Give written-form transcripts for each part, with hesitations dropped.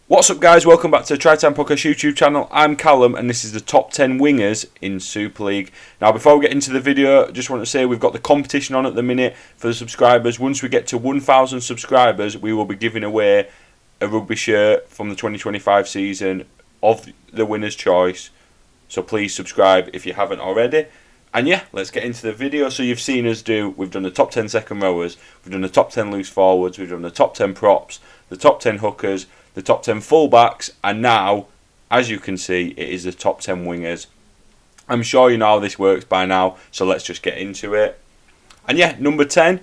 What's up, guys? Welcome back to the Try Time Podcast YouTube channel. I'm Callum and this is the top 10 wingers in Super League. Now, before we get into the video, I just want to say we've got the competition on at the minute for the subscribers. Once we get to 1,000 subscribers, we will be giving away a rugby shirt from the 2025 season of the winner's choice. So please subscribe if you haven't already. And yeah, let's get into the video. So you've seen us we've done the top 10 second rowers, we've done the top 10 loose forwards, we've done the top 10 props, the top 10 hookers, the top 10 fullbacks, and now, as you can see, it is the top 10 wingers. I'm sure you know how this works by now, so let's just get into it. And yeah, number 10,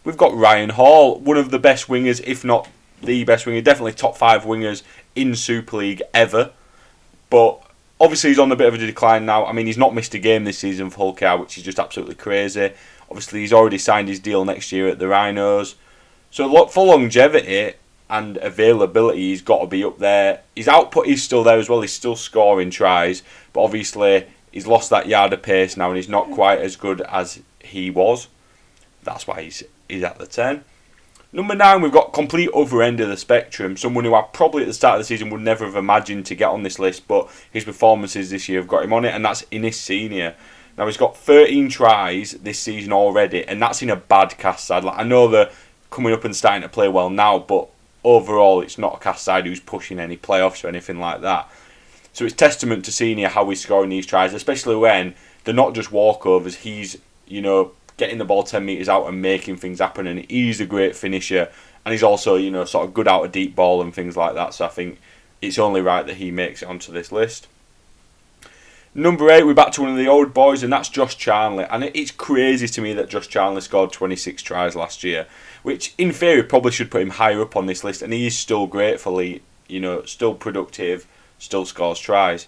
we've got Ryan Hall, one of the best wingers, if not the best winger, definitely top 5 wingers in Super League ever. But obviously he's on a bit of a decline now. I mean, he's not missed a game this season for Hull KR, which is just absolutely crazy. Obviously he's already signed his deal next year at the Rhinos. So for longevity and availability, he's got to be up there. His output is still there as well. He's still scoring tries, but obviously he's lost that yard of pace now and he's not quite as good as he was. That's why he's at the 10. Number 9, we've got complete other end of the spectrum. Someone who I probably at the start of the season would never have imagined to get on this list, but his performances this year have got him on it, and that's Innis Senior. Now, he's got 13 tries this season already, and that's in a bad cast side. Like, I know they're coming up and starting to play well now, but overall, it's not a cast side who's pushing any playoffs or anything like that. So it's testament to Senior how he's scoring these tries, especially when they're not just walkovers. He's, getting the ball 10 metres out and making things happen, and he's a great finisher. And he's also, sort of good out of deep ball and things like that. So I think it's only right that he makes it onto this list. Number 8, we're back to one of the old boys, and that's Josh Charnley. And it's crazy to me that Josh Charnley scored 26 tries last year, which in theory probably should put him higher up on this list. And he is still gratefully, still productive, still scores tries.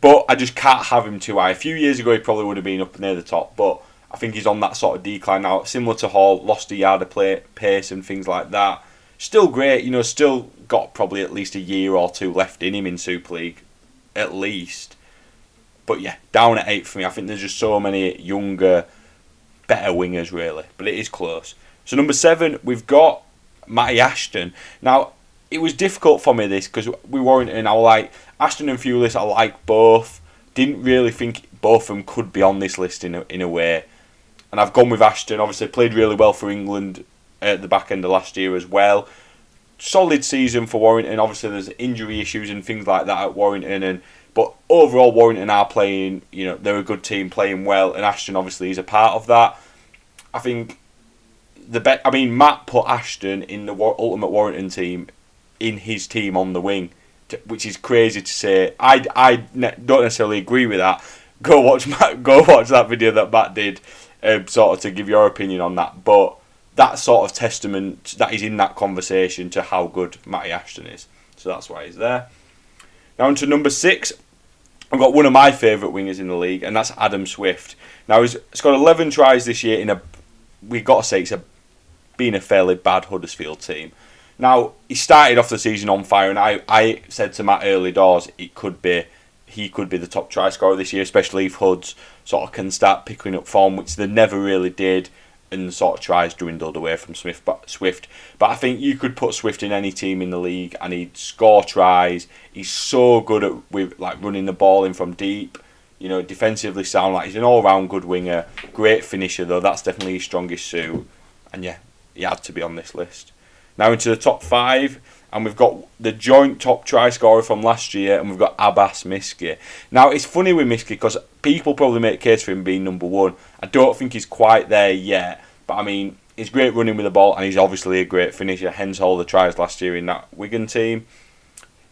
But I just can't have him too high. A few years ago, he probably would have been up near the top, but I think he's on that sort of decline now. Similar to Hall, lost a yard of pace and things like that. Still great, still got probably at least a year or two left in him in Super League, at least. But yeah, down at 8 for me. I think there's just so many younger, better wingers, really. But it is close. So number 7, we've got Matty Ashton. Now, it was difficult for me this because we weren't in. I like Ashton and Fulis. I like both. Didn't really think both of them could be on this list in a way. And I've gone with Ashton. Obviously, played really well for England at the back end of last year as well. Solid season for Warrington. Obviously, there's injury issues and things like that at Warrington, but overall, Warrington are playing, they're a good team, playing well, and Ashton obviously is a part of that. I think Matt put Ashton in the Ultimate Warrington team, in his team on the wing, which is crazy to say. I don't necessarily agree with that. Go watch that video that Matt did, sort of to give your opinion on that. But that sort of testament that he's in that conversation to how good Matty Ashton is. So that's why he's there. Now on to number 6. I've got one of my favourite wingers in the league, and that's Adam Swift. Now he's got 11 tries this year we've got to say it's been a fairly bad Huddersfield team. Now he started off the season on fire, and I said to Matt early doors he could be the top try scorer this year, especially if Hudds sort of can start picking up form, which they never really did, and the sort of tries dwindled away from Swift. But I think you could put Swift in any team in the league and he'd score tries. He's so good at running the ball in from deep. Defensively sound. He's an all-round good winger. Great finisher though. That's definitely his strongest suit. And yeah, he had to be on this list. Now into the top 5, and we've got the joint top try scorer from last year, and we've got Abbas Miski. Now it's funny with Miski because people probably make a case for him being number 1. I don't think he's quite there yet, but I mean he's great running with the ball, and he's obviously a great finisher. Hence all the tries last year in that Wigan team.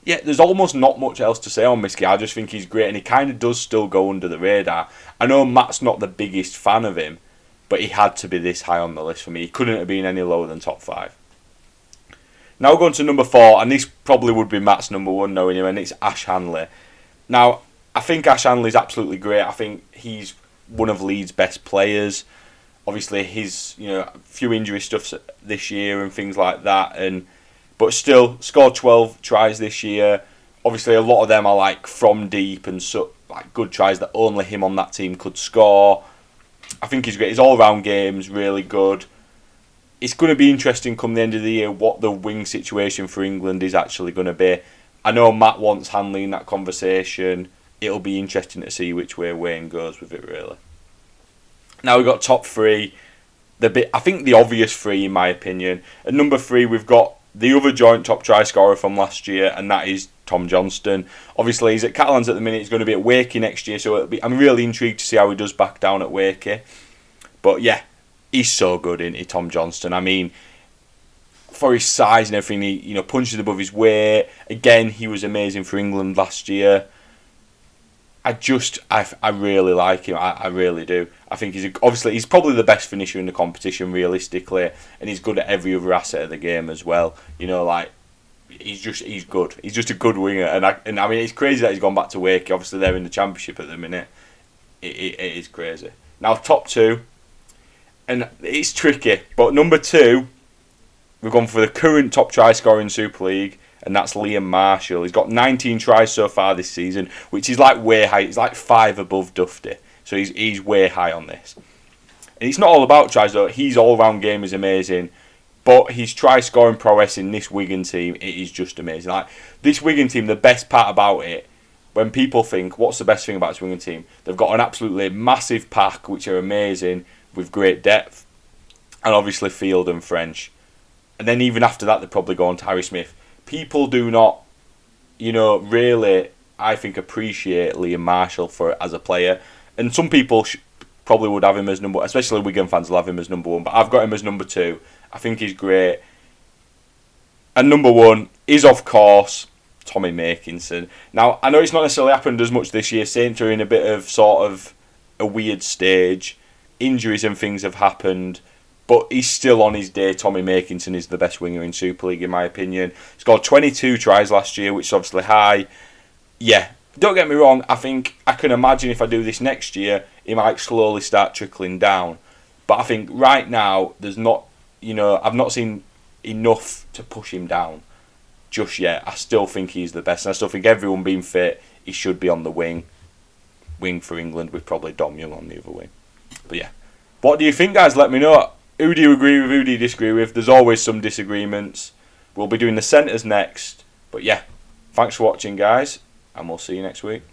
Yeah, there's almost not much else to say on Miski. I just think he's great, and he kind of does still go under the radar. I know Matt's not the biggest fan of him, but he had to be this high on the list for me. He couldn't have been any lower than top 5. Now we're going to number 4, and this probably would be Matt's number 1 knowing him, and it's Ash Hanley. Now, I think Ash Hanley's absolutely great. I think he's one of Leeds' best players. Obviously, his a few injury stuff this year and things like that, but still scored 12 tries this year. Obviously, a lot of them are from deep and good tries that only him on that team could score. I think he's great. His all-round game's really good. it's going to be interesting come the end of the year what the wing situation for England is actually going to be. I know Matt wants Hanley in that conversation. It'll be interesting to see which way Wayne goes with it, really. Now we've got top three. I think the obvious three, in my opinion. At number 3, we've got the other joint top try scorer from last year, and that is Tom Johnston. Obviously, he's at Catalans at the minute. He's going to be at Wakey next year, so I'm really intrigued to see how he does back down at Wakey. But yeah, he's so good, isn't he, Tom Johnston? I mean, for his size and everything, he punches above his weight. Again, he was amazing for England last year. I really like him. I really do. I think he's probably the best finisher in the competition, realistically, and he's good at every other asset of the game as well. He's good. He's just a good winger, and I mean, it's crazy that he's gone back to Wakey. Obviously, they're in the Championship at the minute. It is crazy. Now, top 2, and it's tricky, but number 2, we've gone for the current top try scorer in Super League, and that's Liam Marshall. He's got 19 tries so far this season, which is like way high. He's like 5 above Dufty, so he's way high on this. And it's not all about tries though. His all-round game is amazing, but his try-scoring prowess in this Wigan team, it is just amazing. Like this Wigan team, the best part about it, when people think, what's the best thing about this Wigan team? They've got an absolutely massive pack, which are amazing, with great depth, and obviously Field and French. And then even after that, they probably go on to Harry Smith. People do not, really, I think, appreciate Liam Marshall as a player. And some people probably would have him as number, especially Wigan fans will have him as number 1. But I've got him as number 2. I think he's great. And number 1 is, of course, Tommy Makinson. Now, I know it's not necessarily happened as much this year. Saints are in a bit of sort of a weird stage. Injuries and things have happened. But he's still on his day. Tommy Makinson is the best winger in Super League, in my opinion. He scored 22 tries last year, which is obviously high. Yeah, don't get me wrong. I think I can imagine if I do this next year, he might slowly start trickling down. But I think right now, there's not, I've not seen enough to push him down just yet. I still think he's the best. And I still think everyone being fit, he should be on the wing for England with probably Dom Young on the other wing. But yeah, what do you think, guys? Let me know. Who do you agree with? Who do you disagree with? There's always some disagreements. We'll be doing the centres next. But yeah, thanks for watching, guys, and we'll see you next week.